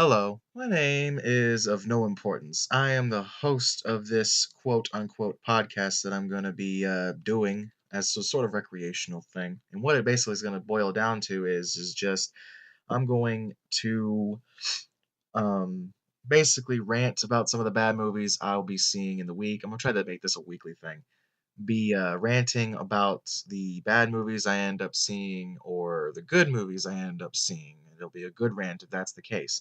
Hello, my name is of no importance. I am the host of this quote unquote podcast that I'm going to be doing as a sort of recreational thing. And what it basically is going to boil down to is just I'm going to um, basically rant about some of the bad movies I'll be seeing in the week. I'm going to try to make this a weekly thing. Be ranting about the bad movies I end up seeing or the good movies I end up seeing. It'll be a good rant if that's the case.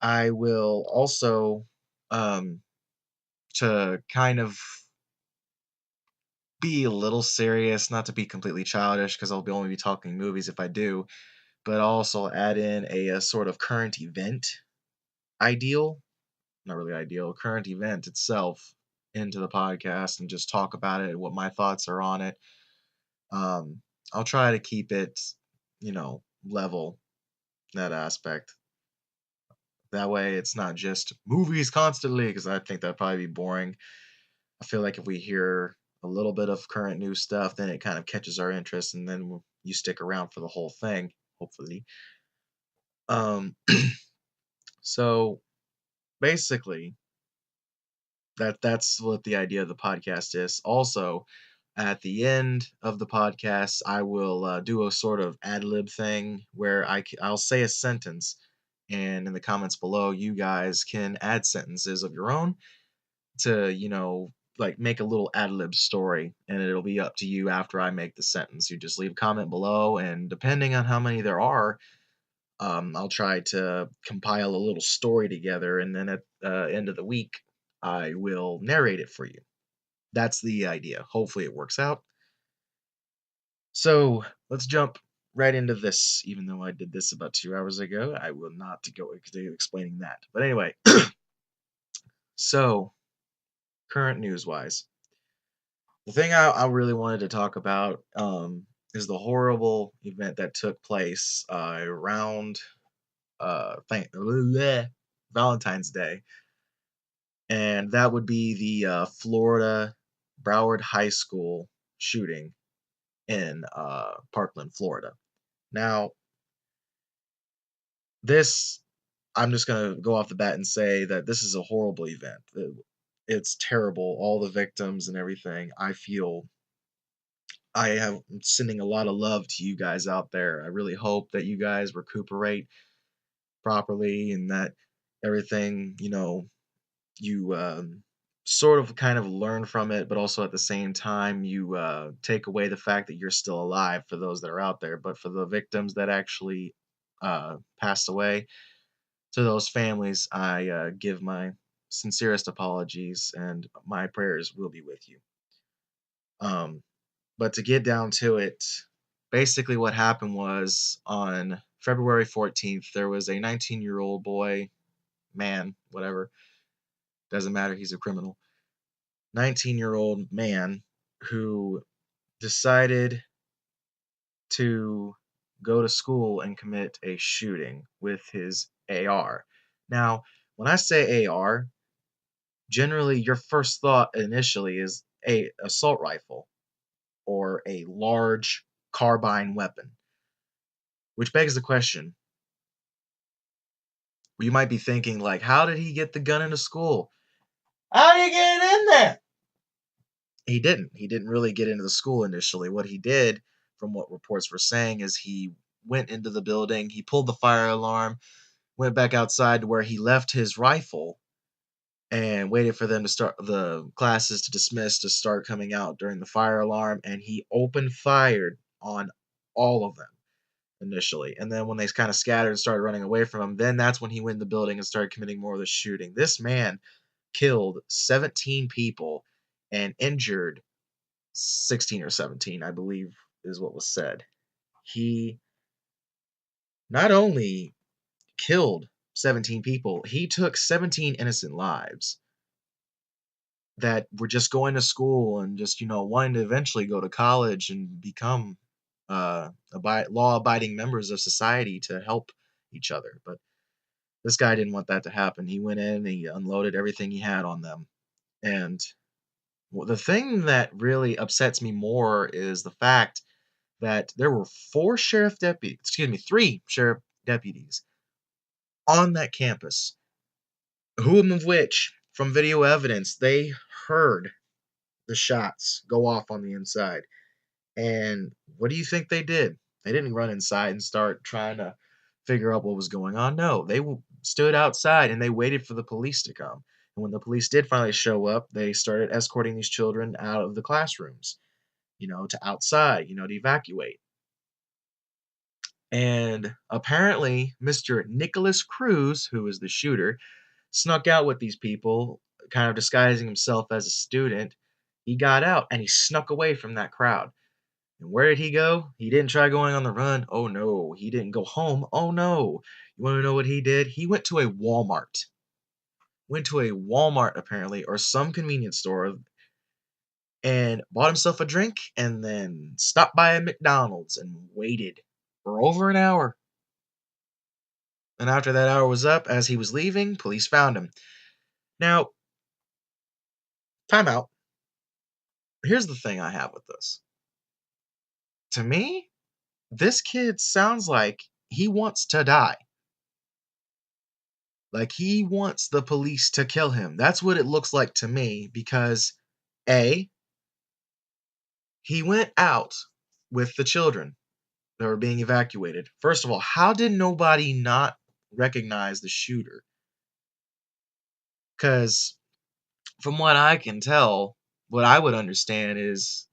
I will also, um, to kind of be a little serious, not to be completely childish, because I'll be only be talking movies if I do, but also add in a sort of current event ideal, not really ideal, current event itself into the podcast and just talk about it, what my thoughts are on it. I'll try to keep it, level, that aspect. That way it's not just movies constantly, because I think that'd probably be boring. I feel like if we hear a little bit of current news stuff, then it kind of catches our interest, and then you stick around for the whole thing, hopefully. Um, so basically, that's what the idea of the podcast is. Also, at the end of the podcast, I will do a sort of ad lib thing where I'll say a sentence, and in the comments below, you guys can add sentences of your own to, like make a little ad lib story, and it'll be up to you after I make the sentence. You just leave a comment below, and depending on how many there are, I'll try to compile a little story together, and then at the end of the week, I will narrate it for you. That's the idea. Hopefully, it works out. So let's jump right into this. Even though I did this about 2 hours ago, I will not go into explaining that. But anyway, so current news wise, the thing I really wanted to talk about is the horrible event that took place around Valentine's Day, and that would be the Florida Broward High School shooting in Parkland, Florida. Now, this I'm just gonna go off the bat and say that this is a horrible event. It's terrible. All the victims and everything. I am sending a lot of love to you guys out there. I really hope that you guys recuperate properly and that everything, you sort of kind of learn from it, but also at the same time, you take away the fact that you're still alive for those that are out there. But for the victims that actually passed away, to those families, I give my sincerest apologies and my prayers will be with you. Um, But to get down to it, basically what happened was on February 14th, there was a 19-year-old boy, man, whatever, doesn't matter, he's a criminal. 19-year-old man who decided to go to school and commit a shooting with his AR. Now, when I say AR, generally your first thought initially is a assault rifle or a large carbine weapon. Which begs the question, you might be thinking, like, how did he get the gun into school? How did he get it in there? He didn't. He didn't really get into the school initially. What he did, from what reports were saying, is he went into the building, he pulled the fire alarm, went back outside to where he left his rifle and waited for them to start the classes to dismiss to start coming out during the fire alarm, and he opened fired on all of them initially. And then when they kind of scattered and started running away from him, then that's when he went in the building and started committing more of the shooting. This man killed 17 people and injured 16 or 17, I believe is what was said. He not only killed 17 people, he took 17 innocent lives that were just going to school and just, wanting to eventually go to college and become law abiding members of society to help each other. But this guy didn't want that to happen. He went in and he unloaded everything he had on them. And the thing that really upsets me more is the fact that there were three sheriff deputies on that campus, whom of which, from video evidence, they heard the shots go off on the inside. And what do you think they did? They didn't run inside and start trying to figure out what was going on. No, they stood outside and they waited for the police to come. And when the police did finally show up, they started escorting these children out of the classrooms, to outside, to evacuate. And apparently, Mr. Nicholas Cruz, who was the shooter, snuck out with these people, kind of disguising himself as a student. He got out and he snuck away from that crowd. And where did he go? He didn't try going on the run. Oh no. He didn't go home. Oh no. You want to know what he did? He went to a Walmart. Went to a Walmart, apparently, or some convenience store, and bought himself a drink and then stopped by a McDonald's and waited for over an hour. And after that hour was up, as he was leaving, police found him. Now, time out. Here's the thing I have with this. To me, this kid sounds like he wants to die. Like he wants the police to kill him. That's what it looks like to me because A, he went out with the children that were being evacuated. First of all, how did nobody not recognize the shooter? Because from what I can tell, what I would understand is,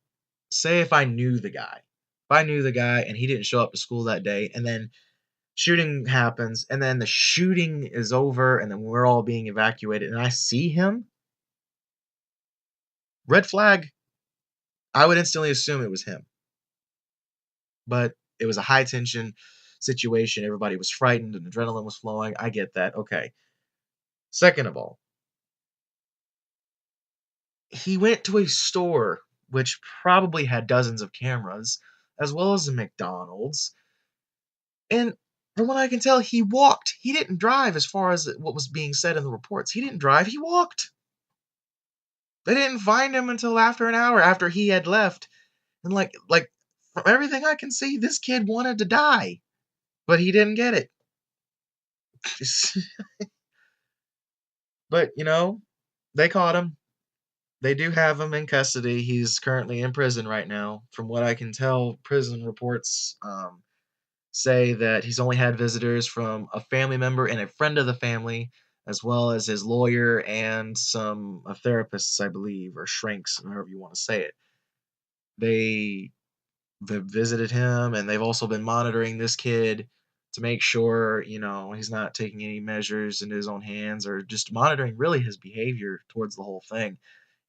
say if I knew the guy. If I knew the guy and he didn't show up to school that day, and then shooting happens, and then the shooting is over, and then we're all being evacuated, and I see him, red flag, I would instantly assume it was him. But it was a high tension situation. Everybody was frightened and adrenaline was flowing. I get that. Okay. Second of all, he went to a store which probably had dozens of cameras, as well as a McDonald's. And from what I can tell, he walked. He didn't drive, as far as what was being said in the reports. He didn't drive, he walked. They didn't find him until after an hour after he had left. And like from everything I can see, this kid wanted to die, but he didn't get it. But they caught him. They do have him in custody. He's currently in prison right now. From what I can tell, prison reports say that he's only had visitors from a family member and a friend of the family, as well as his lawyer and some therapists, I believe, or shrinks, however you want to say it. They've visited him, and they've also been monitoring this kid to make sure, he's not taking any measures into his own hands, or just monitoring really his behavior towards the whole thing.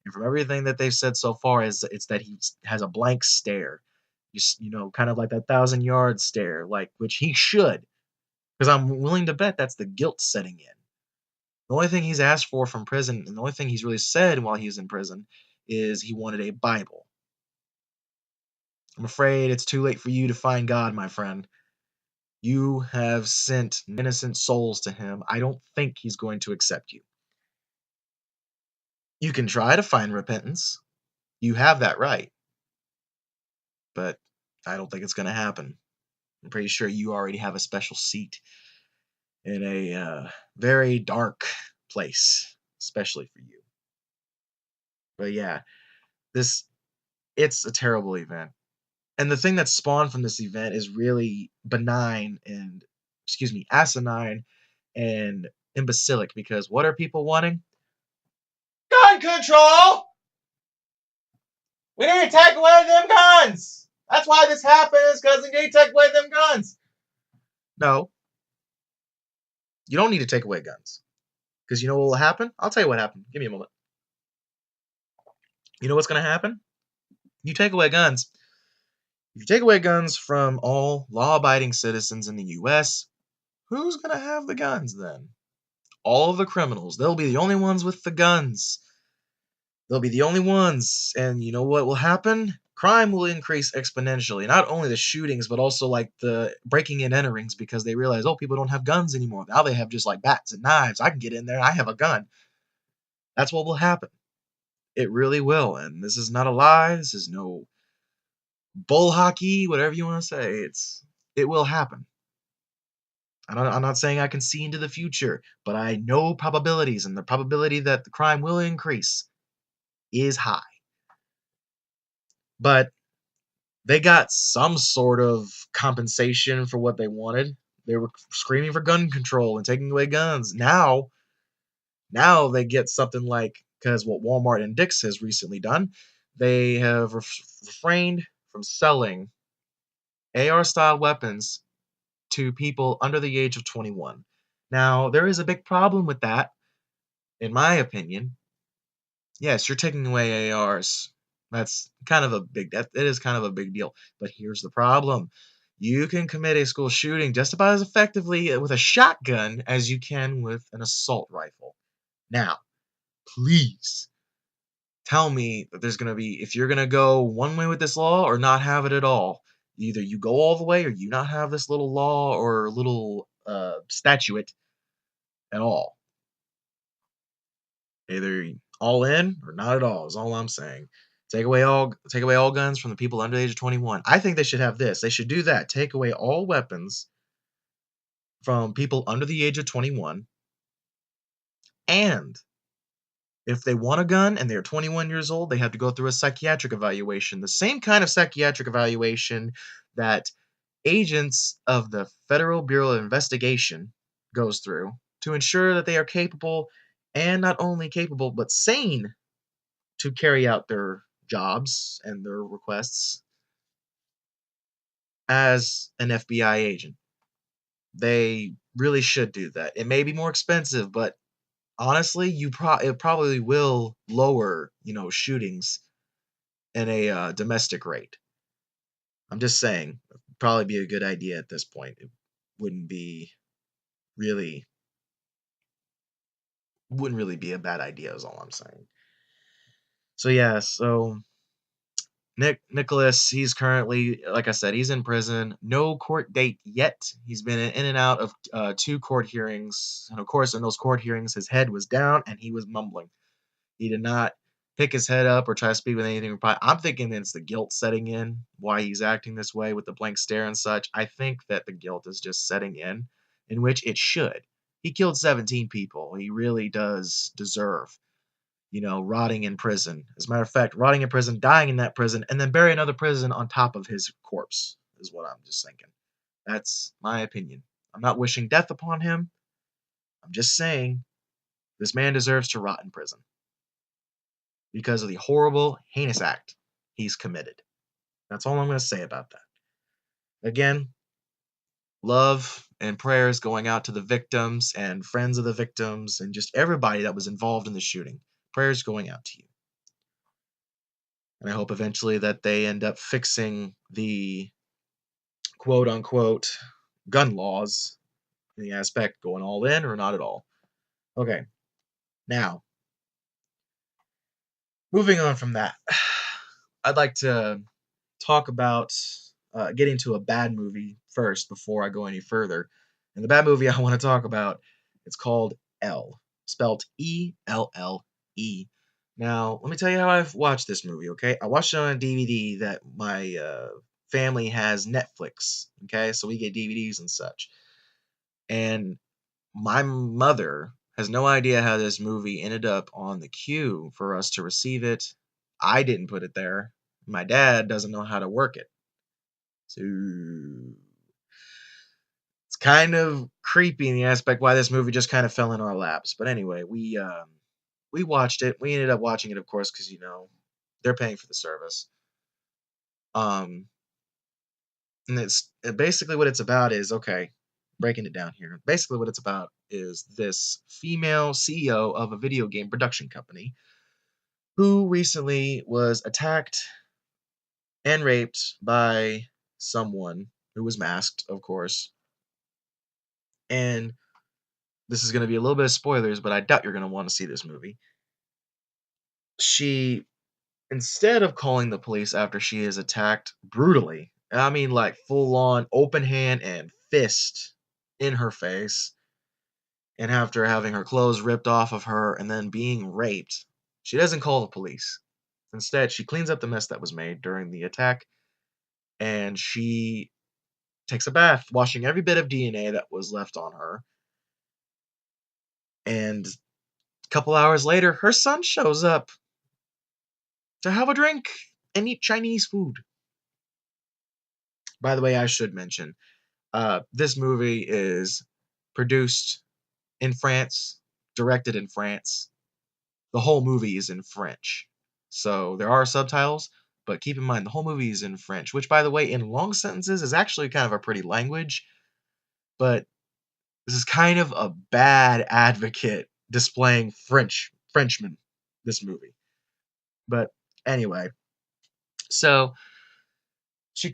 And from everything that they've said so far, is it's that he has a blank stare, kind of like that 1,000-yard stare, like which he should, because I'm willing to bet that's the guilt setting in. The only thing he's asked for from prison, and the only thing he's really said while he's in prison, is he wanted a Bible. I'm afraid it's too late for you to find God, my friend. You have sent innocent souls to him. I don't think he's going to accept you. You can try to find repentance. You have that right. But I don't think it's going to happen. I'm pretty sure you already have a special seat in a very dark place, especially for you. But yeah, it's a terrible event. And the thing that spawned from this event is really asinine and imbecilic, because what are people wanting? Gun control! We need to take away them guns! That's why this happens, because we need to take away them guns! No. You don't need to take away guns. Because you know what will happen? I'll tell you what happened. Give me a moment. You know what's going to happen? You take away guns. If you take away guns from all law-abiding citizens in the U.S., who's going to have the guns then? All of the criminals. They'll be the only ones with the guns. They'll be the only ones. And you know what will happen? Crime will increase exponentially. Not only the shootings, but also like the breaking and enterings, because they realize, oh, people don't have guns anymore. Now they have just like bats and knives. I can get in there. I have a gun. That's what will happen. It really will. And this is not a lie. This is no bull hockey, whatever you want to say. It will happen. I'm not saying I can see into the future, but I know probabilities, and the probability that the crime will increase is high. But they got some sort of compensation for what they wanted. They were screaming for gun control and taking away guns. Now they get something like, because what Walmart and Dick's has recently done, they have refrained from selling AR style weapons to people under the age of 21. Now, there is a big problem with that, in my opinion. Yes, you're taking away ARs. That's kind of a big that it is kind of a big deal. But here's the problem. You can commit a school shooting just about as effectively with a shotgun as you can with an assault rifle. Now, please tell me that there's going to be, if you're going to go one way with this law or not have it at all, either you go all the way or you not have this little law or little statute at all. Either all in or not at all is all I'm saying. Take away all guns from the people under the age of 21. I think they should have this. They should do that. Take away all weapons from people under the age of 21. And if they want a gun and they're 21 years old, they have to go through a psychiatric evaluation. The same kind of psychiatric evaluation that agents of the Federal Bureau of Investigation goes through to ensure that they are capable, and not only capable but sane, to carry out their jobs and their requests as an FBI agent. They really should do that. It may be more expensive, but honestly, it probably will lower, shootings in a domestic rate. I'm just saying, it'd probably be a good idea at this point. It wouldn't be really wouldn't really be a bad idea is all I'm saying. So yeah, so Nicholas, he's currently, like I said, he's in prison. No court date yet. He's been in and out of 2 court hearings. And of course, in those court hearings, his head was down and he was mumbling. He did not pick his head up or try to speak with anything. I'm thinking it's the guilt setting in, why he's acting this way with the blank stare and such. I think that the guilt is just setting in which it should. He killed 17 people. He really does deserve rotting in prison. As a matter of fact, rotting in prison, dying in that prison, and then bury another prison on top of his corpse is what I'm just thinking. That's my opinion. I'm not wishing death upon him. I'm just saying this man deserves to rot in prison because of the horrible, heinous act he's committed. That's all I'm going to say about that. Again, love and prayers going out to the victims and friends of the victims and just everybody that was involved in the shooting. Prayers going out to you. And I hope eventually that they end up fixing the quote unquote gun laws in the aspect going all in or not at all. Okay, now, moving on from that, I'd like to talk about getting to a bad movie first before I go any further. And the bad movie I want to talk about, it's called Elle, spelled E-L-L-E. Now, let me tell you how I've watched this movie, okay? I watched it on a DVD that my family has Netflix, okay? So we get DVDs and such. And my mother has no idea how this movie ended up on the queue for us to receive it. I didn't put it there. My dad doesn't know how to work it. So it's kind of creepy in the aspect why this movie just kind of fell in our laps. But anyway, we watched it. We ended up watching it, of course, because they're paying for the service. And it's basically what it's about is, okay, breaking it down here. Basically, what it's about is this female CEO of a video game production company who recently was attacked and raped by someone who was masked, of course. And this is going to be a little bit of spoilers, but I doubt you're going to want to see this movie. She, instead of calling the police after she is attacked brutally, I mean, like full on open hand and fist in her face, and after having her clothes ripped off of her and then being raped, she doesn't call the police. Instead, she cleans up the mess that was made during the attack, and she takes a bath, washing every bit of DNA that was left on her. And a couple hours later, her son shows up to have a drink and eat Chinese food. By the way, I should mention, this movie is produced in France, directed in France. The whole movie is in French. So there are subtitles, but keep in mind the whole movie is in French, which, by the way, in long sentences is actually kind of a pretty language. But this is kind of a bad advocate displaying Frenchman, this movie. But anyway, so she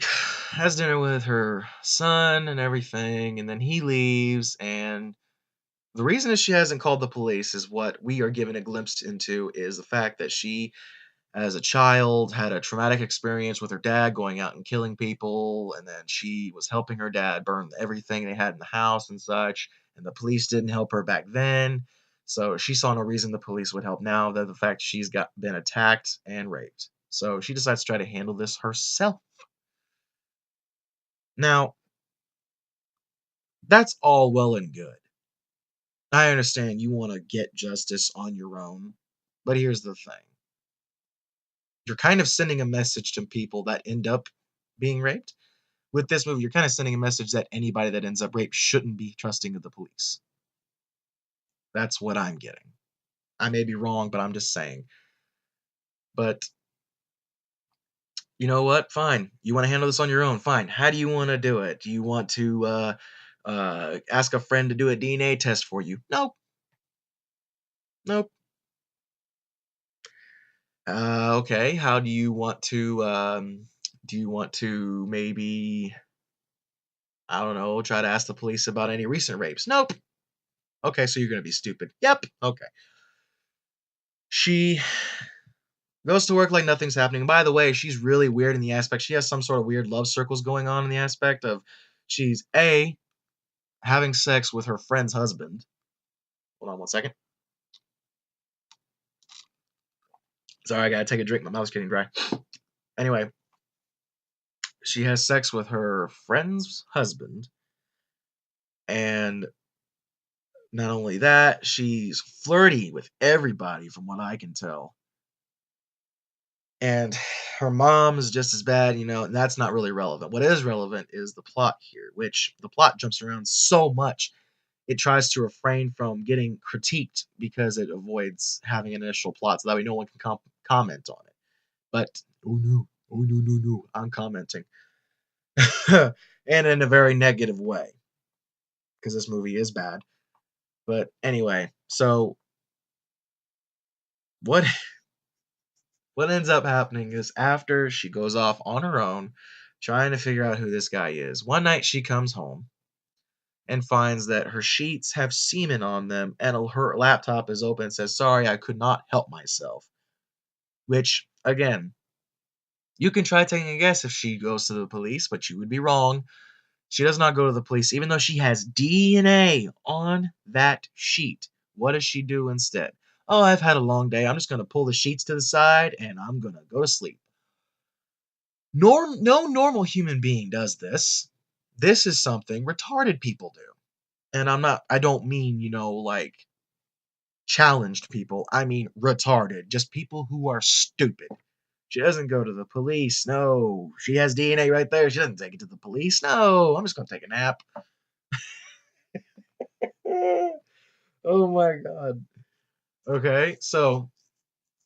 has dinner with her son and everything, and then he leaves. And the reason that she hasn't called the police is what we are given a glimpse into is the fact that she, as a child, had a traumatic experience with her dad going out and killing people, and then she was helping her dad burn everything they had in the house and such, and the police didn't help her back then. So she saw no reason the police would help now, that the fact she's been attacked and raped. So she decides to try to handle this herself. Now, that's all well and good. I understand you want to get justice on your own, but here's the thing. You're kind of sending a message to people that end up being raped. With this movie, you're kind of sending a message that anybody that ends up raped shouldn't be trusting of the police. That's what I'm getting. I may be wrong, but I'm just saying. But you know what? Fine. You want to handle this on your own? Fine. How do you want to do it? Do you want to ask a friend to do a DNA test for you? Nope. Nope. Okay. How do you want to? Do you want to maybe, I don't know, try to ask the police about any recent rapes? Nope. Okay, so you're gonna be stupid. Yep. Okay. She goes to work like nothing's happening. By the way, she's really weird in the aspect. She has some sort of weird love circles going on in the aspect of she's A, having sex with her friend's husband. Hold on one second. Sorry, I gotta take a drink. My mouth's getting dry. Anyway, she has sex with her friend's husband. And not only that, she's flirty with everybody, from what I can tell. And her mom is just as bad, and that's not really relevant. What is relevant is the plot here, which the plot jumps around so much it tries to refrain from getting critiqued because it avoids having an initial plot, so that way no one can comment on it. But oh no, I'm commenting, and in a very negative way because this movie is bad. But anyway, so what what ends up happening is after she goes off on her own trying to figure out who this guy is, one night she comes home and finds that her sheets have semen on them and her laptop is open and says, "Sorry, I could not help myself." Which, again, you can try taking a guess if she goes to the police, but you would be wrong. She does not go to the police, even though she has DNA on that sheet. What does she do instead? "Oh, I've had a long day. I'm just going to pull the sheets to the side and I'm going to go to sleep." No normal human being does this. This is something retarded people do. And I don't mean, like challenged people. I mean retarded. Just people who are stupid. She doesn't go to the police. No. She has DNA right there. She doesn't take it to the police. No. I'm just going to take a nap. Oh my God. Okay. So,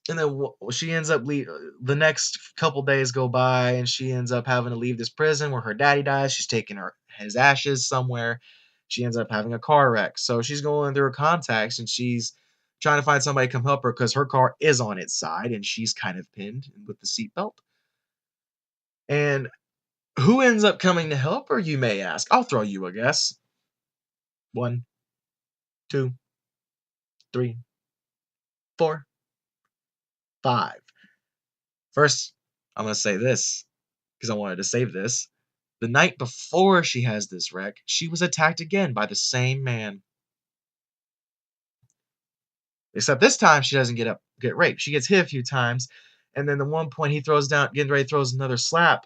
and then she ends up the next couple days go by and she ends up having to leave this prison where her daddy dies. She's taking his ashes somewhere. She ends up having a car wreck. So she's going through her contacts and she's trying to find somebody to come help her because her car is on its side and she's kind of pinned with the seatbelt. And who ends up coming to help her, you may ask? I'll throw you a guess. 1, 2, 3, 4, 5. First, I'm going to say this because I wanted to save this. The night before she has this wreck, she was attacked again by the same man. Except this time she doesn't get raped. She gets hit a few times, and then the one point he throws down, getting ready throws another slap.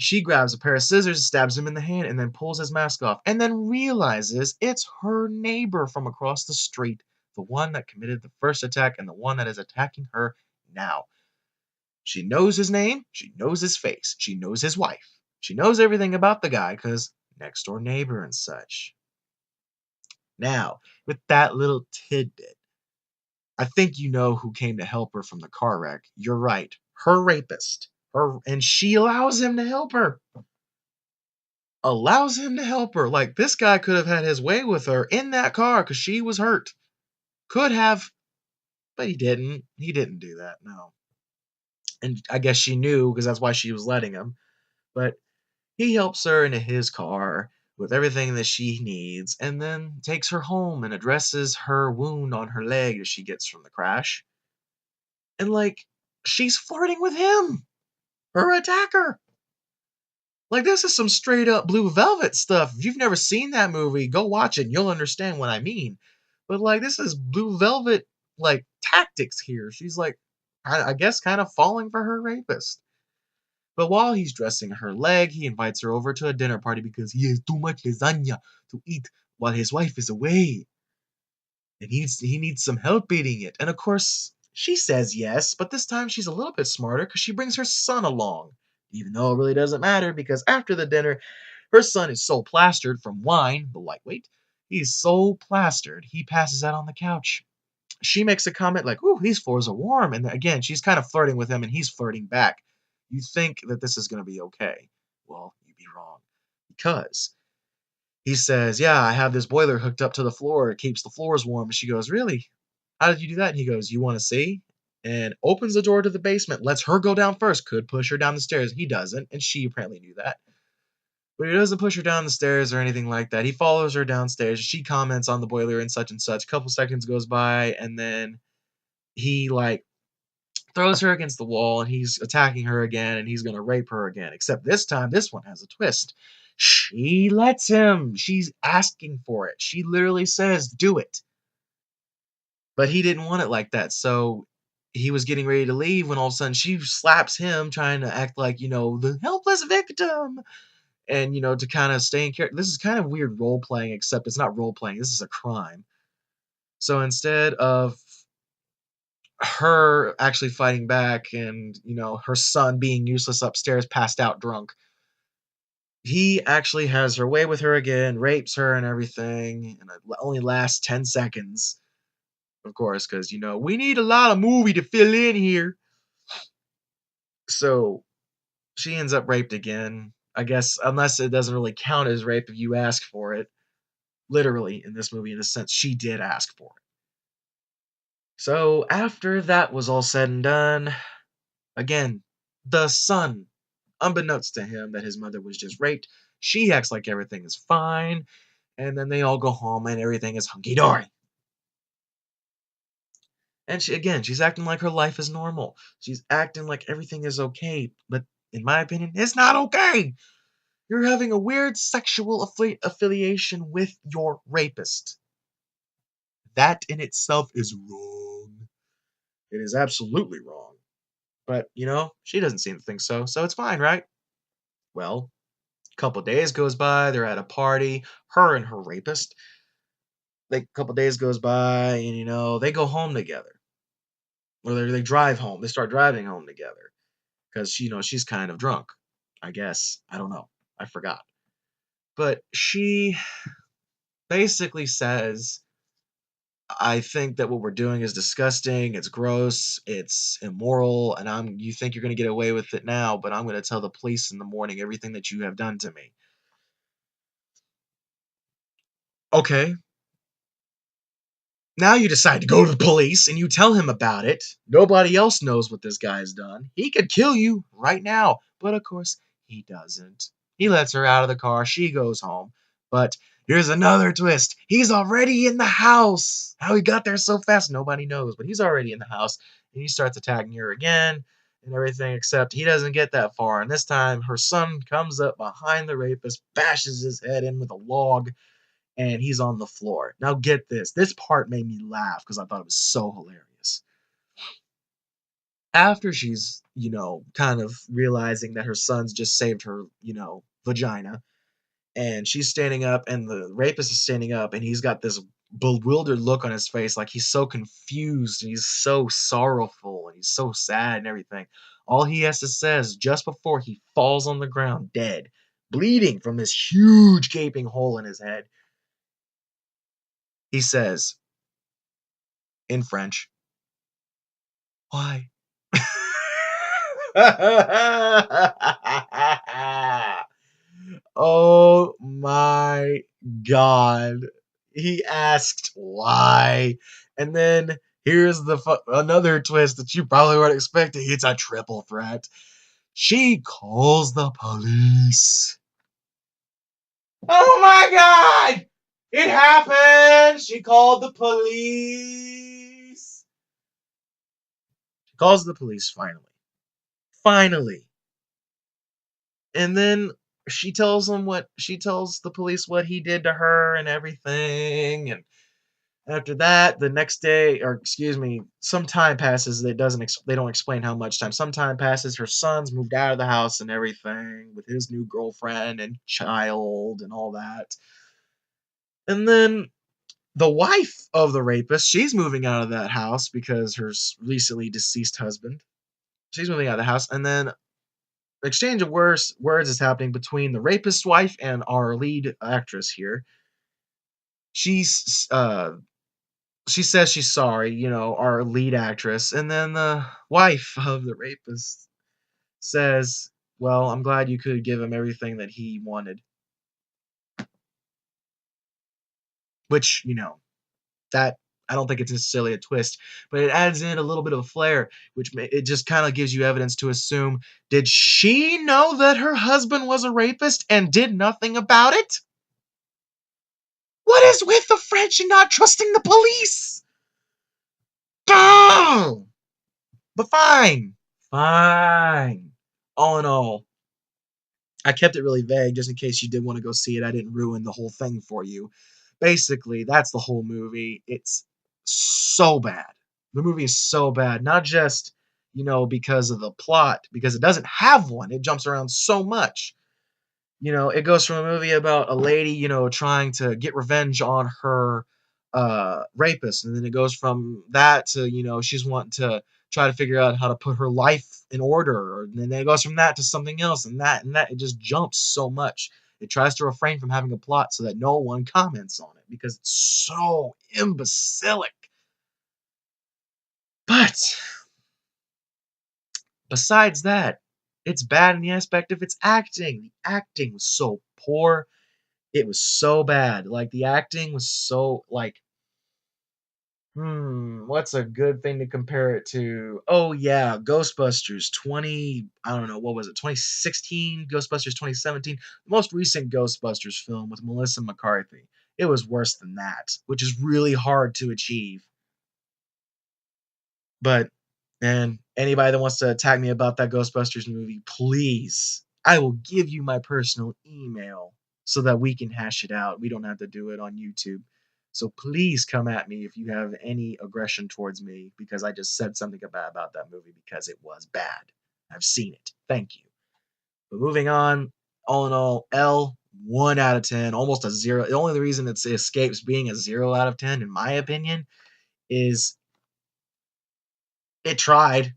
She grabs a pair of scissors, stabs him in the hand, and then pulls his mask off, and then realizes it's her neighbor from across the street, the one that committed the first attack and the one that is attacking her now. She knows his name, she knows his face, she knows his wife, she knows everything about the guy because next door neighbor and such. Now, with that little tidbit, I think you know who came to help her from the car wreck. You're right. Her rapist. And she allows him to help her. Allows him to help her. Like, this guy could have had his way with her in that car because she was hurt. Could have, but he didn't. He didn't do that, no. And I guess she knew because that's why she was letting him. But he helps her into his car with everything that she needs and then takes her home and addresses her wound on her leg that she gets from the crash. And, like, she's flirting with him, her attacker. Like, this is some straight up Blue Velvet stuff. If you've never seen that movie, go watch it and you'll understand what I mean. But, like, this is Blue Velvet, like, tactics here. She's, like, I guess, kind of falling for her rapist. But while he's dressing her leg, he invites her over to a dinner party because he has too much lasagna to eat while his wife is away. And he needs some help eating it. And of course, she says yes, but this time she's a little bit smarter because she brings her son along. Even though it really doesn't matter because after the dinner, her son is so plastered from wine, the lightweight, he's so plastered he passes out on the couch. She makes a comment like, "Ooh, these floors are warm." And again, she's kind of flirting with him and he's flirting back. You think that this is going to be okay. Well, you'd be wrong. Because he says, "Yeah, I have this boiler hooked up to the floor. It keeps the floors warm." And she goes, "Really? How did you do that?" And he goes, "You want to see?" And opens the door to the basement, lets her go down first, could push her down the stairs. He doesn't, and she apparently knew that. But he doesn't push her down the stairs or anything like that. He follows her downstairs. She comments on the boiler and such and such. A couple seconds goes by, and then he like throws her against the wall and he's attacking her again and he's gonna rape her again. Except this time, this one has a twist. She lets him. She's asking for it. She literally says, "Do it." But he didn't want it like that. So he was getting ready to leave when all of a sudden she slaps him, trying to act like, the helpless victim. And, to kind of stay in character. This is kind of weird role playing, except it's not role playing. This is a crime. So instead of her actually fighting back and, her son being useless upstairs, passed out drunk, he actually has her way with her again, rapes her and everything, and it only lasts 10 seconds, of course, because, we need a lot of movie to fill in here. So she ends up raped again. I guess, unless it doesn't really count as rape if you ask for it. Literally, in this movie, in a sense, she did ask for it. So after that was all said and done, again, the son, unbeknownst to him that his mother was just raped, she acts like everything is fine, and then they all go home and everything is hunky dory. And she's acting like her life is normal. She's acting like everything is okay, but in my opinion, it's not okay. You're having a weird sexual affiliation with your rapist. That in itself is wrong. It is absolutely wrong. But, she doesn't seem to think so, so it's fine, right? Well, a couple days goes by, they're at a party, her and her rapist. A couple days goes by, and, they go home together. Or they drive home. They start driving home together. Because, she's kind of drunk. I guess. I don't know. I forgot. But she basically says, "I think that what we're doing is disgusting, it's gross, it's immoral, and you think you're gonna get away with it now, but I'm gonna tell the police in the morning everything that you have done to me." Okay. Now you decide to go to the police and you tell him about it. Nobody else knows what this guy's done. He could kill you right now. But of course, he doesn't. He lets her out of the car. She goes home. But here's another twist. He's already in the house. How he got there so fast, nobody knows. But he's already in the house. And he starts attacking her again and everything, except he doesn't get that far. And this time, her son comes up behind the rapist, bashes his head in with a log, and he's on the floor. Now get this. This part made me laugh because I thought it was so hilarious. After she's, kind of realizing that her son's just saved her, vagina, and she's standing up, and the rapist is standing up, and he's got this bewildered look on his face, like he's so confused and he's so sorrowful and he's so sad and everything. All he has to say is just before he falls on the ground dead, bleeding from this huge gaping hole in his head, he says in French, "Why?" Oh my god. He asked why. And then here's another twist that you probably weren't expecting. It's a triple threat. She calls the police. Oh my god! It happened! She called the police. She calls the police finally. Finally. And then she tells the police what he did to her and everything. And after that, the next day, or excuse me, some time passes. They don't explain how much time. Some time passes. Her son's moved out of the house and everything with his new girlfriend and child and all that. And then the wife of the rapist, she's moving out of that house because her recently deceased husband. She's moving out of the house, and then exchange of words is happening between the rapist's wife and our lead actress here. She's she says she's sorry, our lead actress, and then the wife of the rapist says, "Well, I'm glad you could give him everything that he wanted." Which, that I don't think it's necessarily a twist, but it adds in a little bit of a flair, which it just kind of gives you evidence to assume, did she know that her husband was a rapist and did nothing about it? What is with the French and not trusting the police? Oh! But fine. Fine. All in all, I kept it really vague just in case you did want to go see it. I didn't ruin the whole thing for you. Basically, that's the whole movie. It's so bad. The movie is so bad. Not just, because of the plot, because it doesn't have one. It jumps around so much. It goes from a movie about a lady, trying to get revenge on her rapist, and then it goes from that to, she's wanting to try to figure out how to put her life in order, and then it goes from that to something else, and that. It just jumps so much. It tries to refrain from having a plot so that no one comments on it because it's so imbecilic. But besides that, it's bad in the aspect of its acting. The acting was so poor. It was so bad. Like, the acting was so, like, what's a good thing to compare it to? Oh, yeah, Ghostbusters 20, I don't know, what was it, 2016, Ghostbusters 2017, the most recent Ghostbusters film with Melissa McCarthy. It was worse than that, which is really hard to achieve. But, and anybody that wants to attack me about that Ghostbusters movie, please, I will give you my personal email so that we can hash it out. We don't have to do it on YouTube. So please come at me if you have any aggression towards me because I just said something bad about that movie because it was bad. I've seen it. Thank you. But moving on, all in all, L, 1 out of 10, almost a 0. The only reason it escapes being a 0 out of 10, in my opinion, is it tried.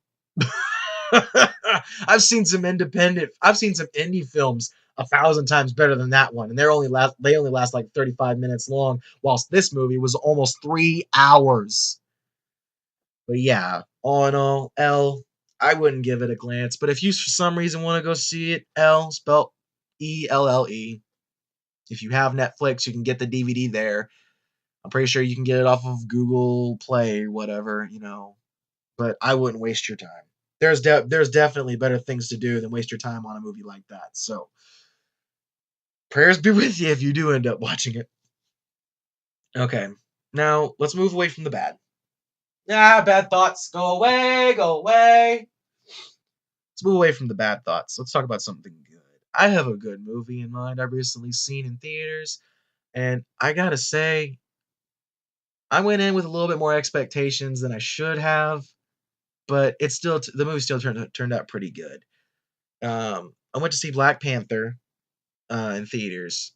I've seen some indie films 1,000 times better than that one, and they only last like 35 minutes long, whilst this movie was almost 3 hours. But yeah, all in all, L, I wouldn't give it a glance. But if you for some reason want to go see it, L spelled ELLE. If you have Netflix, you can get the DVD there. I'm pretty sure you can get it off of Google Play, whatever, But I wouldn't waste your time. There's definitely better things to do than waste your time on a movie like that. So prayers be with you if you do end up watching it. Okay, now let's move away from the bad. Bad thoughts, go away, go away. Let's move away from the bad thoughts. Let's talk about something good. I have a good movie in mind I've recently seen in theaters, and I gotta say, I went in with a little bit more expectations than I should have. but the movie still turned out pretty good. I went to see Black Panther in theaters,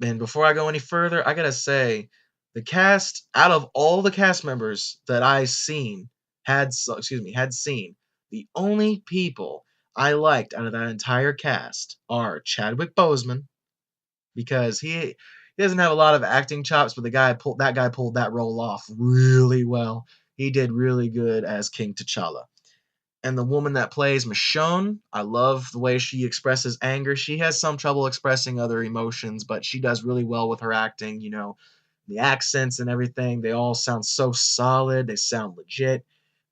and before I go any further, I gotta say, the cast out of all the cast members that I seen had seen, the only people I liked out of that entire cast are Chadwick Boseman, because he doesn't have a lot of acting chops, but that guy pulled that role off really well. He did really good as King T'Challa. And the woman that plays Michonne, I love the way she expresses anger. She has some trouble expressing other emotions, but she does really well with her acting. The accents and everything, they all sound so solid. They sound legit.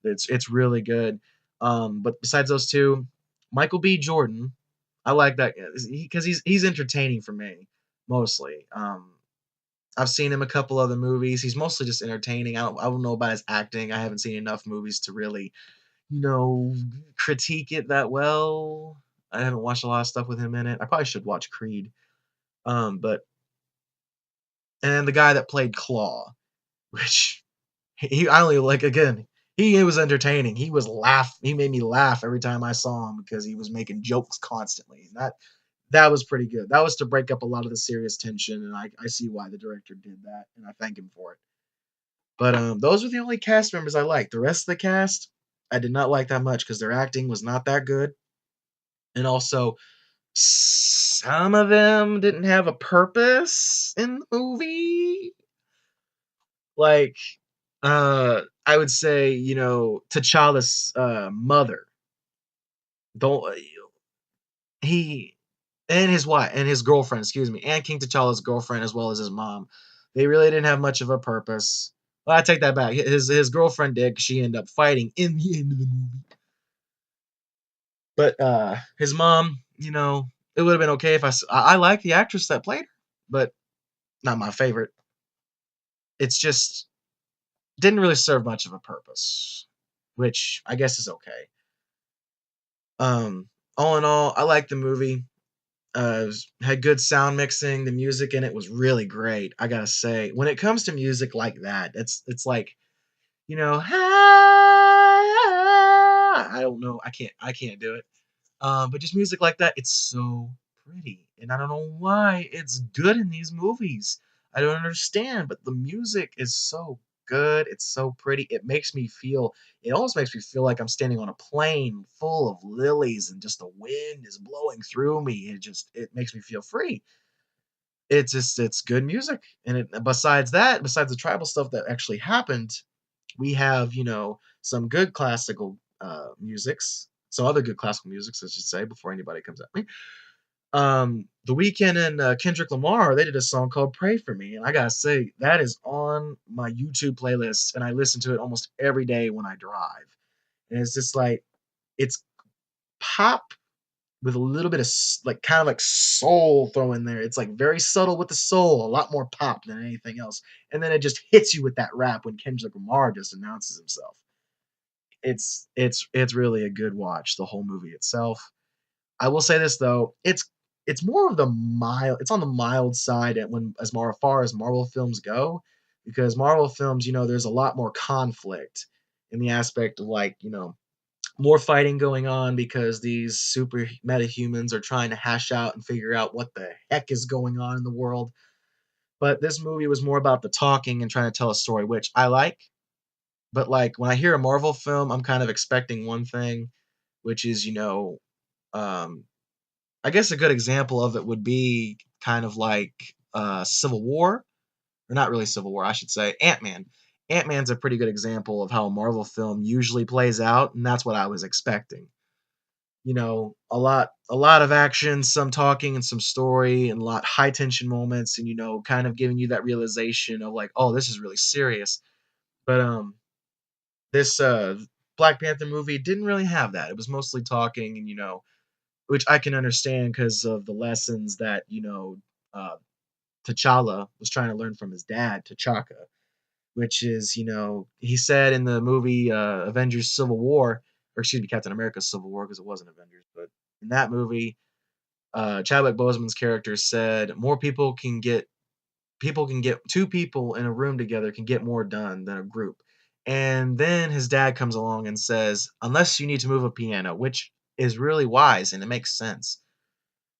It's really good. But besides those two, Michael B. Jordan, I like that because he's entertaining for me mostly. I've seen him a couple other movies. He's mostly just entertaining. I don't know about his acting. I haven't seen enough movies to really you know, critique it that well. I haven't watched a lot of stuff with him in it. I probably should watch Creed. But and the guy that played Claw, which I only like again, he was entertaining. He made me laugh every time I saw him because he was making jokes constantly. And that was pretty good. That was to break up a lot of the serious tension, and I see why the director did that, and I thank him for it. But those were the only cast members I liked. The rest of the cast, I did not like that much because their acting was not that good. And also, some of them didn't have a purpose in the movie. Like, I would say, T'Challa's mother. Don't he and his wife and his girlfriend, excuse me, and King T'Challa's girlfriend as well as his mom. They really didn't have much of a purpose. Well, I take that back. His girlfriend did. 'Cause she ended up fighting in the end of the movie. But his mom, it would have been okay if I like the actress that played her, but not my favorite. It's just didn't really serve much of a purpose, which I guess is okay. All in all, I like the movie. Had good sound mixing. The music in it was really great. I gotta say, when it comes to music like that, it's like I don't know. I can't do it. But just music like that, it's so pretty, and I don't know why it's good in these movies. I don't understand, but the music is so good. It's so pretty. It almost makes me feel like I'm standing on a plane full of lilies and just the wind is blowing through me. It makes me feel free. It's good music. And besides the tribal stuff that actually happened, we have, some good classical musics, some other good classical musics, I should say, before anybody comes at me. The Weeknd and Kendrick Lamar, they did a song called "Pray for Me," and I gotta say that is on my YouTube playlist, and I listen to it almost every day when I drive. And it's just like it's pop with a little bit of like kind of like soul thrown in there. It's like very subtle with the soul, a lot more pop than anything else. And then it just hits you with that rap when Kendrick Lamar just announces himself. It's really a good watch, the whole movie itself. I will say this though, it's more of the mild it's on the mild side far as Marvel films go, because Marvel films, there's a lot more conflict in the aspect of like, more fighting going on because these super metahumans are trying to hash out and figure out what the heck is going on in the world. But this movie was more about the talking and trying to tell a story, which I like. But like when I hear a Marvel film, I'm kind of expecting one thing, which is, um, I guess a good example of it would be kind of like Civil War, or not really Civil War, I should say Ant-Man. Ant-Man's a pretty good example of how a Marvel film usually plays out, and that's what I was expecting. A lot of action, some talking and some story, and a lot high tension moments, and kind of giving you that realization of like, oh, this is really serious. But this Black Panther movie didn't really have that. It was mostly talking, and which I can understand because of the lessons that uh, T'Challa was trying to learn from his dad, T'Chaka, which is he said in the movie Avengers: Civil War, or excuse me, Captain America: Civil War, because it wasn't Avengers, but in that movie, Chadwick Boseman's character said more people can get two people in a room together can get more done than a group. And then his dad comes along and says, unless you need to move a piano, which is really wise and it makes sense.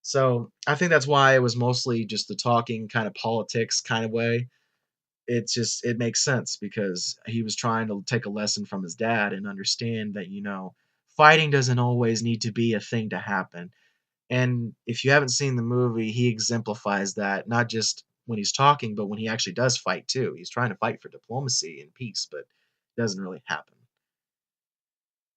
So I think that's why it was mostly just the talking kind of politics kind of way. It makes sense because he was trying to take a lesson from his dad and understand that, fighting doesn't always need to be a thing to happen. And if you haven't seen the movie, he exemplifies that not just when he's talking, but when he actually does fight too. He's trying to fight for diplomacy and peace, but it doesn't really happen.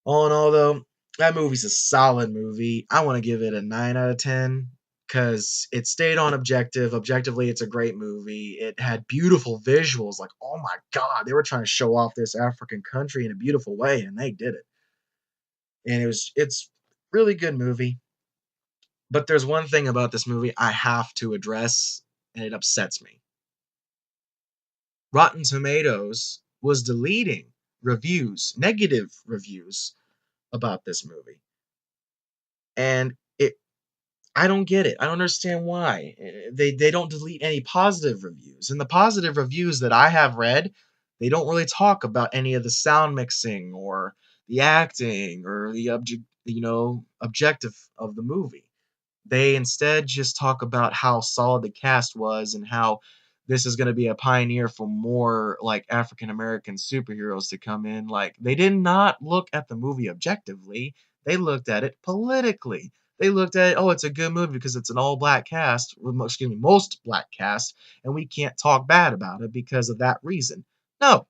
All in all, though, that movie's a solid movie. I want to give it a 9 out of 10 because it stayed on objective. Objectively, it's a great movie. It had beautiful visuals. Like, oh my God, they were trying to show off this African country in a beautiful way, and they did it. And it's really good movie. But there's one thing about this movie I have to address, and it upsets me. Rotten Tomatoes was deleting reviews, negative reviews about this movie. And I don't get it. I don't understand why. They don't delete any positive reviews. And the positive reviews that I have read, they don't really talk about any of the sound mixing or the acting or the objective of the movie. They instead just talk about how solid the cast was and how this is going to be a pioneer for more like African American superheroes to come in. Like they did not look at the movie objectively. They looked at it politically. They looked at it, oh, it's a good movie because it's an all black cast, excuse me, most black cast, and we can't talk bad about it because of that reason. No,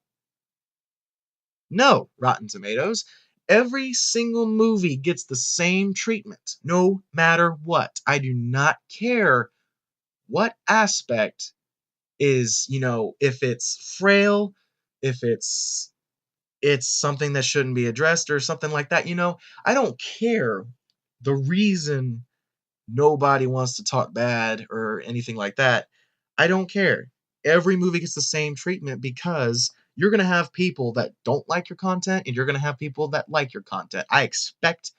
no, Rotten Tomatoes. Every single movie gets the same treatment, no matter what. I do not care what aspect is, if it's frail, if it's something that shouldn't be addressed or something like that, I don't care the reason nobody wants to talk bad or anything like that. I don't care. Every movie gets the same treatment because you're going to have people that don't like your content and you're going to have people that like your content. I expect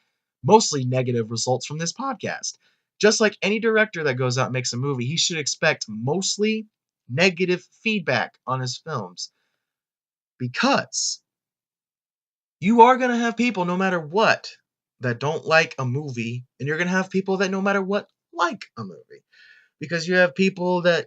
mostly negative results from this podcast. Just like any director that goes out and makes a movie, he should expect mostly negative feedback on his films because you are going to have people, no matter what, that don't like a movie, and you're going to have people that, no matter what, like a movie. Because you have people that,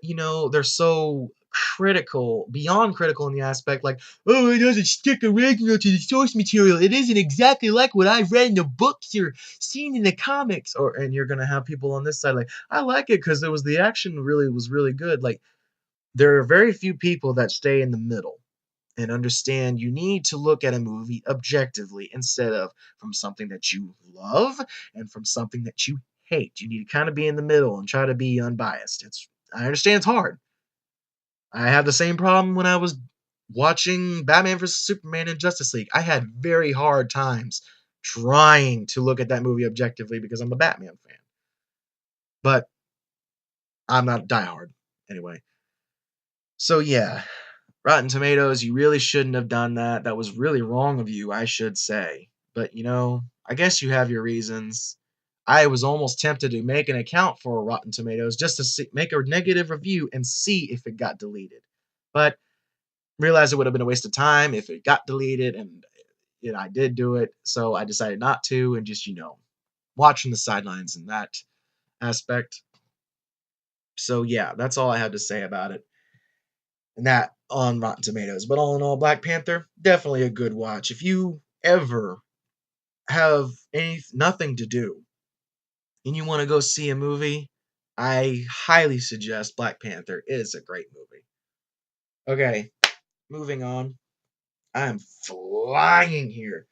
they're so critical, beyond critical in the aspect like, oh, it doesn't stick original to the source material. It isn't exactly like what I've read in the books or seen in the comics. And you're going to have people on this side like, I like it because the action really was really good. Like, there are very few people that stay in the middle and understand you need to look at a movie objectively instead of from something that you love and from something that you hate. You need to kind of be in the middle and try to be unbiased. I understand it's hard. I had the same problem when I was watching Batman vs Superman and Justice League. I had very hard times trying to look at that movie objectively because I'm a Batman fan. But I'm not diehard anyway. So yeah, Rotten Tomatoes, you really shouldn't have done that. That was really wrong of you, I should say. But, I guess you have your reasons. I was almost tempted to make an account for Rotten Tomatoes just to make a negative review and see if it got deleted. But realized it would have been a waste of time if it got deleted, and I did do it. So I decided not to and just, watching the sidelines in that aspect. So yeah, that's all I have to say about it. And that on Rotten Tomatoes. But all in all, Black Panther, definitely a good watch. If you ever have nothing to do and you want to go see a movie, I highly suggest Black Panther. It is a great movie. Okay, moving on. I'm flying here.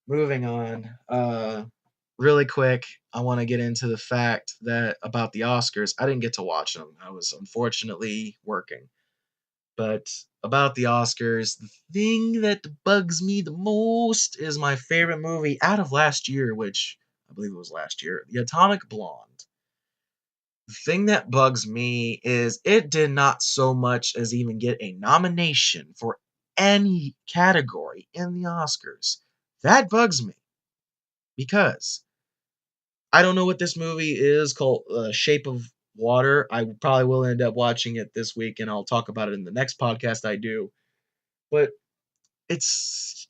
Moving on. Really quick, I want to get into the fact that about the Oscars, I didn't get to watch them. I was unfortunately working. But about the Oscars, the thing that bugs me the most is my favorite movie out of last year, which I believe it was last year, The Atomic Blonde. The thing that bugs me is it did not so much as even get a nomination for any category in the Oscars. That bugs me because I don't know what this movie is called, Shape of Water. I probably will end up watching it this week and I'll talk about it in the next podcast I do. But it's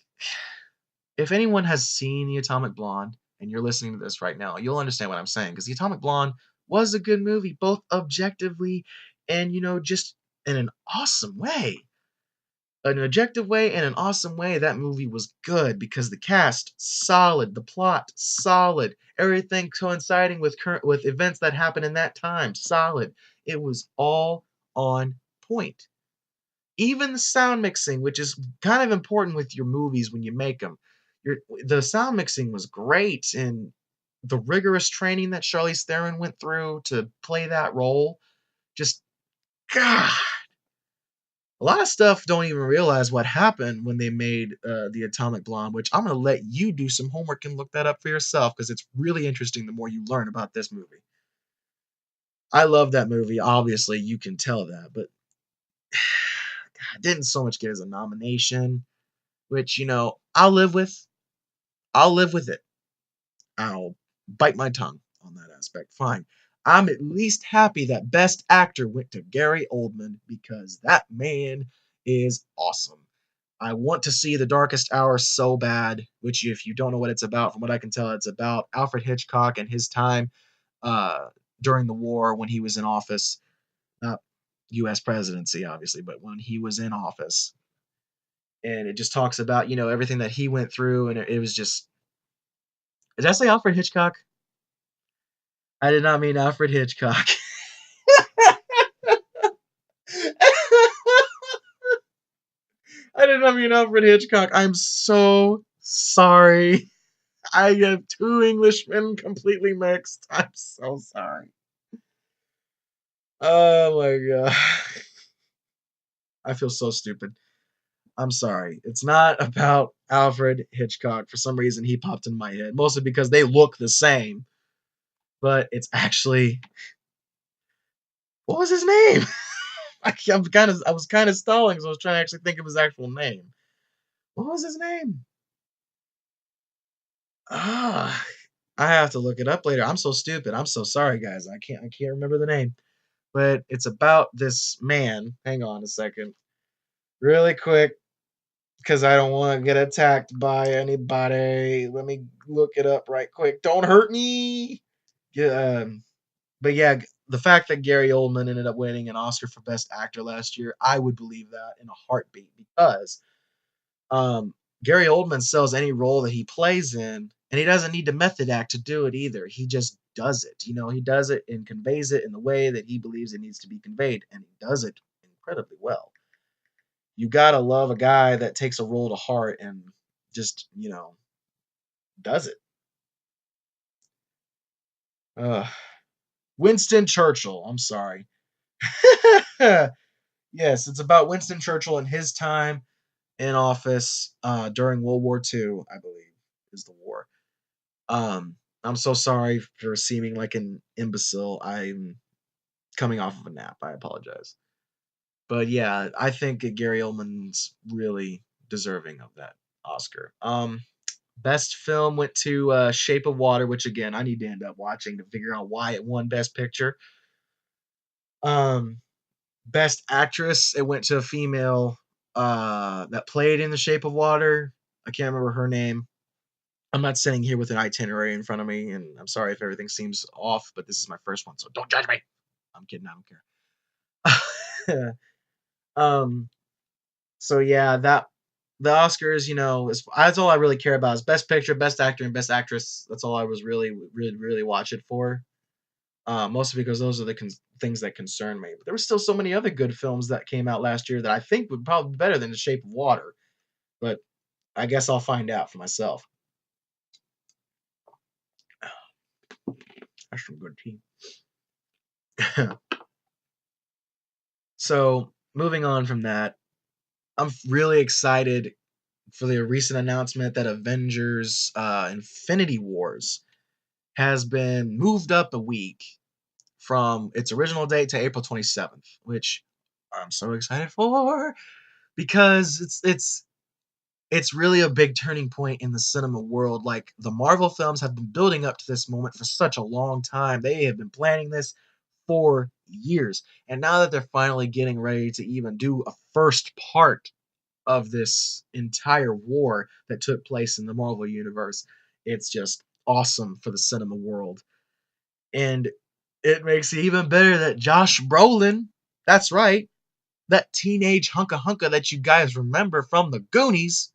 if anyone has seen The Atomic Blonde and you're listening to this right now, you'll understand what I'm saying because The Atomic Blonde was a good movie, both objectively and just in an awesome way. An objective way and an awesome way, that movie was good because the cast solid, the plot solid, everything coinciding with with events that happened in that time solid. It was all on point. Even the sound mixing, which is kind of important with your movies when you make them. The sound mixing was great, and the rigorous training that Charlize Theron went through to play that role, just God, a lot of stuff don't even realize what happened when they made the Atomic Blonde, which I'm gonna let you do some homework and look that up for yourself because it's really interesting the more you learn about this movie. I love that movie. Obviously, you can tell that, but God, didn't so much get as a nomination, which I'll live with. I'll live with it. I'll bite my tongue on that aspect. Fine. I'm at least happy that Best Actor went to Gary Oldman because that man is awesome. I want to see The Darkest Hour so bad, which, if you don't know what it's about, from what I can tell, it's about Alfred Hitchcock and his time uh, during the war when he was in office. Not U.S. presidency, obviously, but when he was in office. And it just talks about, everything that he went through. And it was just, did I say Alfred Hitchcock? I did not mean Alfred Hitchcock. I did not mean Alfred Hitchcock. I'm so sorry. I have two Englishmen completely mixed. I'm so sorry. Oh my god. I feel so stupid. I'm sorry. It's not about Alfred Hitchcock. For some reason, he popped in my head. Mostly because they look the same. But it's actually. What was his name? I was kind of stalling, so I was trying to actually think of his actual name. What was his name? Ah, I have to look it up later. I'm so stupid. I'm so sorry, guys. I can't remember the name. But it's about this man. Hang on a second. Really quick, because I don't want to get attacked by anybody. Let me look it up right quick. Don't hurt me. Yeah, but yeah, the fact that Gary Oldman ended up winning an Oscar for Best Actor last year, I would believe that in a heartbeat because um, Gary Oldman sells any role that he plays in, and he doesn't need to method act to do it either. He just does it. He does it and conveys it in the way that he believes it needs to be conveyed, and he does it incredibly well. You gotta love a guy that takes a role to heart and just, does it. Uh, Winston Churchill. I'm sorry. Yes, it's about Winston Churchill and his time in office during World War II, I believe, is the war. Um, I'm so sorry for seeming like an imbecile. I'm coming off of a nap. I apologize. But yeah, I think Gary Oldman's really deserving of that Oscar. Best film went to Shape of Water, which again I need to end up watching to figure out why it won Best Picture. Um, Best Actress, it went to a female that played in The Shape of Water. I can't remember her name. I'm not sitting here with an itinerary in front of me, and I'm sorry if everything seems off, but this is my first one, so don't judge me. I'm kidding. I don't care. um. So yeah, that the Oscars, that's all I really care about is Best Picture, Best Actor, and Best Actress. That's all I was really watch it for. Mostly because those are the things that concern me. But there were still so many other good films that came out last year that I think would probably be better than The Shape of Water. But I guess I'll find out for myself. That's some good tea. So moving on from that, I'm really excited for the recent announcement that Avengers Infinity Wars has been moved up a week from its original date to April 27th, which I'm so excited for because it's really a big turning point in the cinema world. Like the Marvel films have been building up to this moment for such a long time. They have been planning this for years. And now that they're finally getting ready to even do a first part of this entire war that took place in the Marvel universe. It's just awesome for the cinema world. And it makes it even better that Josh Brolin, that's right, that teenage hunka hunka that you guys remember from the Goonies,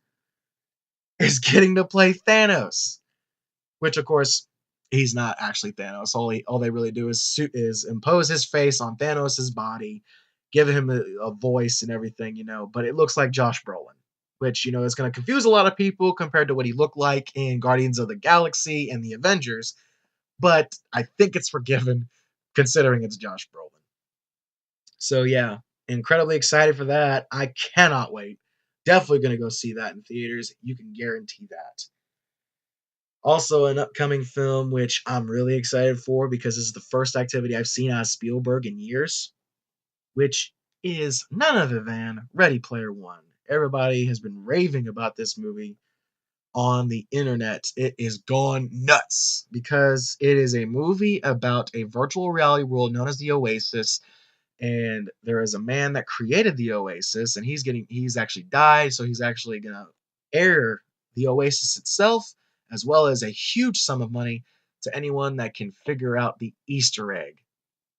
is getting to play Thanos. Which, of course, he's not actually Thanos. All they really do is impose his face on Thanos' body, give him a voice and everything, But it looks like Josh Brolin, which is going to confuse a lot of people compared to what he looked like in Guardians of the Galaxy and the Avengers. But I think it's forgiven considering it's Josh Brolin. So yeah, incredibly excited for that. I cannot wait. Definitely going to go see that in theaters. You can guarantee that. Also, an upcoming film which I'm really excited for because this is the first activity I've seen out of Spielberg in years, which is none other than Ready Player One. Everybody has been raving about this movie on the internet. It is gone nuts because it is a movie about a virtual reality world known as the Oasis, and there is a man that created the Oasis, and he's actually died, so he's actually gonna air the Oasis itself, as well as a huge sum of money to anyone that can figure out the Easter egg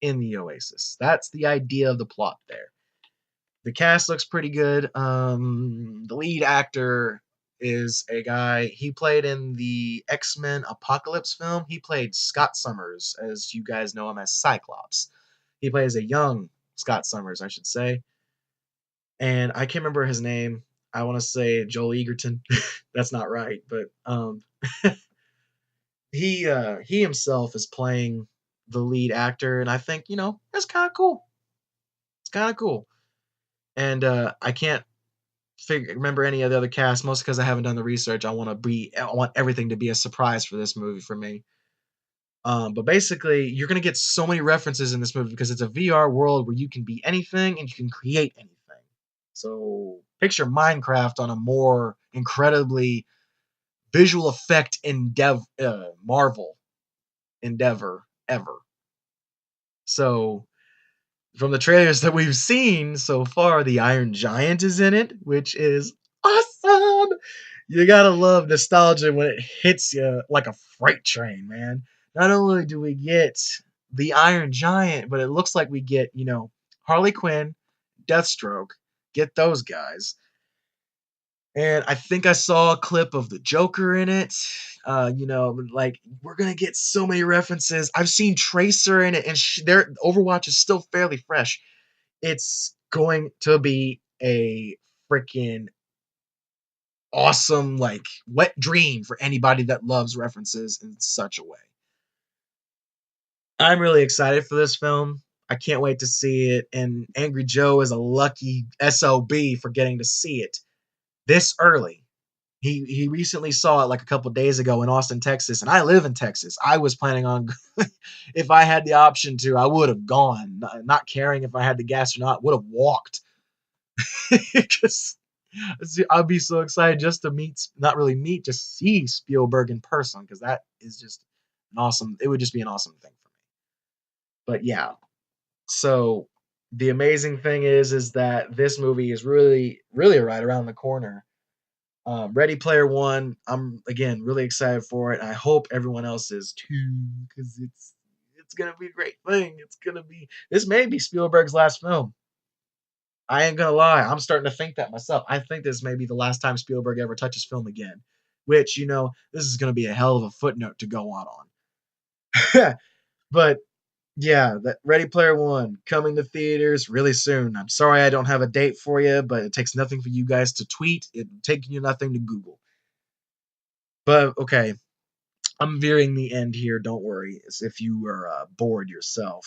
in the Oasis. That's the idea of the plot there. The cast looks pretty good. The lead actor is a guy. He played in the X-Men Apocalypse film. He played Scott Summers, as you guys know him as Cyclops. He plays a young Scott Summers, I should say. And I can't remember his name. I want to say Joel Egerton. That's not right, but he himself is playing the lead actor, and I think that's kind of cool. It's kind of cool. And I can't remember any of the other cast, mostly because I haven't done the research. I want everything to be a surprise for this movie for me. But basically, you're gonna get so many references in this movie because it's a VR world where you can be anything and you can create anything. So picture Minecraft on a more incredibly visual effect Marvel endeavor ever. So from the trailers that we've seen so far, the Iron Giant is in it, which is awesome. You gotta love nostalgia when it hits you like a freight train, man. Not only do we get the Iron Giant, but it looks like we get, Harley Quinn, Deathstroke, get those guys. And I think I saw a clip of the Joker in it. Like we're gonna get so many references. I've seen Tracer in it, and their Overwatch is still fairly fresh. It's going to be a freaking awesome, like wet dream for anybody that loves references in such a way. I'm really excited for this film. I can't wait to see it. And Angry Joe is a lucky SOB for getting to see it this early. He recently saw it like a couple days ago in Austin, Texas, and I live in Texas. I was planning on, if I had the option to, I would have gone, not caring if I had the gas or not, would have walked. Because I'd be so excited just to not really meet, just see Spielberg in person, because that is just it would just be an awesome thing for me. But yeah, so the amazing thing is that this movie is really, really right around the corner. Ready Player One, I'm again really excited for it. I hope everyone else is too, because it's gonna be a great thing. This may be Spielberg's last film. I ain't gonna lie, I'm starting to think that myself. I think this may be the last time Spielberg ever touches film again. Which, this is gonna be a hell of a footnote to go on. But yeah, that Ready Player One coming to theaters really soon. I'm sorry I don't have a date for you, but it takes nothing for you guys to tweet. It takes you nothing to Google. But okay, I'm veering the end here. Don't worry, as if you were bored yourself.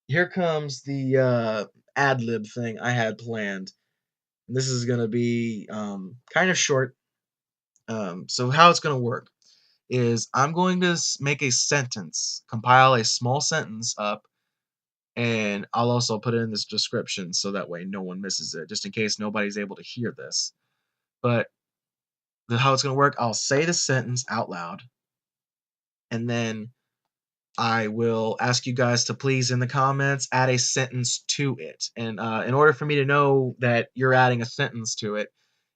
Here comes the ad lib thing I had planned. This is gonna be kind of short. So how it's gonna work is I'm going to make a sentence, compile a small sentence up, and I'll also put it in this description so that way no one misses it, just in case nobody's able to hear this. But how it's gonna work, I'll say the sentence out loud, and then I will ask you guys to please in the comments add a sentence to it. And in order for me to know that you're adding a sentence to it,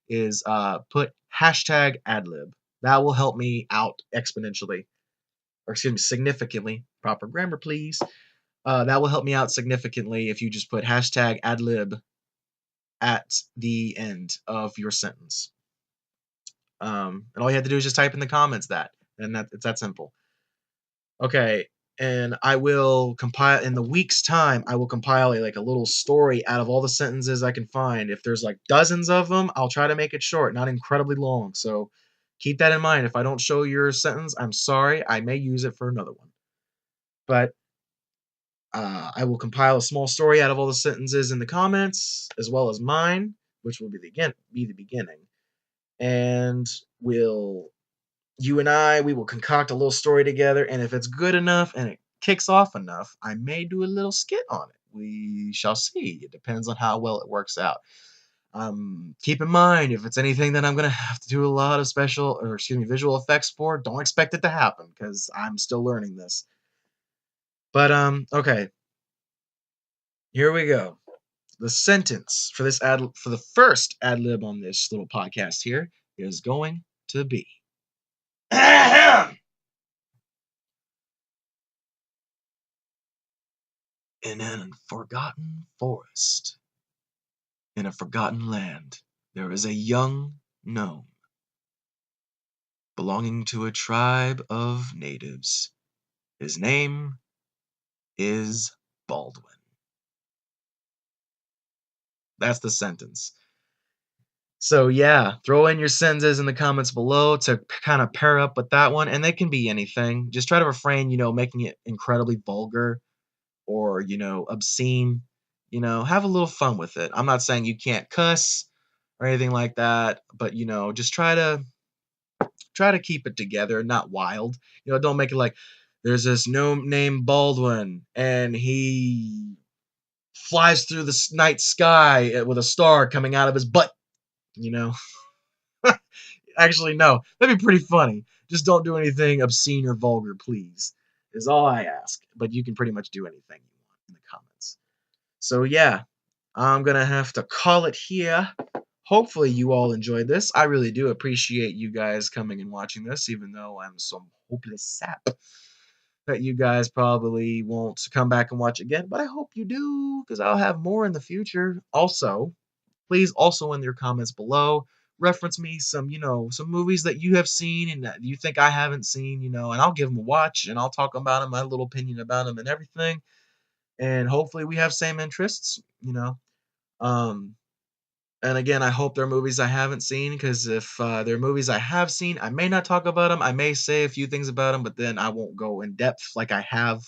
is put hashtag adlib. That will help me out exponentially, or excuse me, significantly. Proper grammar, please. That will help me out significantly if you just put hashtag adlib at the end of your sentence. And all you have to do is just type in the comments that, and it's that simple. Okay, and I will compile in the week's time. I will compile like a little story out of all the sentences I can find. If there's like dozens of them, I'll try to make it short, not incredibly long. So keep that in mind. If I don't show your sentence, I'm sorry. I may use it for another one. But I will compile a small story out of all the sentences in the comments, as well as mine, which will be the beginning, and we'll you and we will concoct a little story together, and if it's good enough and it kicks off enough, I may do a little skit on it. We shall see. It depends on how well it works out. Keep in mind, if it's anything that I'm gonna have to do a lot of visual effects for, don't expect it to happen because I'm still learning this. But okay, here we go. The sentence for for the first ad lib on this little podcast here is going to be. In an forgotten forest, in a forgotten land, there is a young gnome belonging to a tribe of natives. His name is Baldwin. That's the sentence. So yeah, throw in your sentences in the comments below to kind of pair up with that one, and they can be anything. Just try to refrain, making it incredibly vulgar or, obscene. Have a little fun with it. I'm not saying you can't cuss or anything like that, but just try to keep it together, not wild. Don't make it like there's this gnome named Baldwin and he flies through the night sky with a star coming out of his butt. You know, actually, no, that'd be pretty funny. Just don't do anything obscene or vulgar, please. Is all I ask. But you can pretty much do anything you want in the comments. So yeah, I'm gonna have to call it here. Hopefully you all enjoyed this. I really do appreciate you guys coming and watching this, even though I'm some hopeless sap that you guys probably won't come back and watch again. But I hope you do, because I'll have more in the future. Also, please also in your comments below reference me some movies that you have seen and that you think I haven't seen, and I'll give them a watch and I'll talk about them, my little opinion about them and everything. And hopefully we have same interests. Um, and again, I hope they're movies I haven't seen, because if they're movies I have seen, I may not talk about them. I may say a few things about them, but then I won't go in depth like I have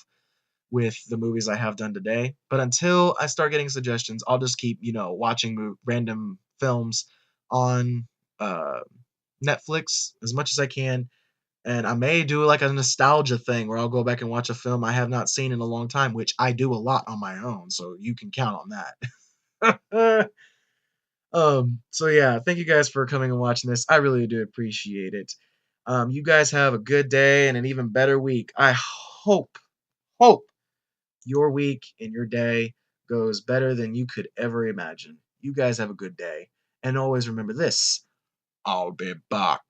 with the movies I have done today. But until I start getting suggestions, I'll just keep, watching random films on uh, Netflix as much as I can. And I may do like a nostalgia thing where I'll go back and watch a film I have not seen in a long time, which I do a lot on my own. So you can count on that. So yeah, thank you guys for coming and watching this. I really do appreciate it. You guys have a good day and an even better week. I hope your week and your day goes better than you could ever imagine. You guys have a good day. And always remember this: I'll be back.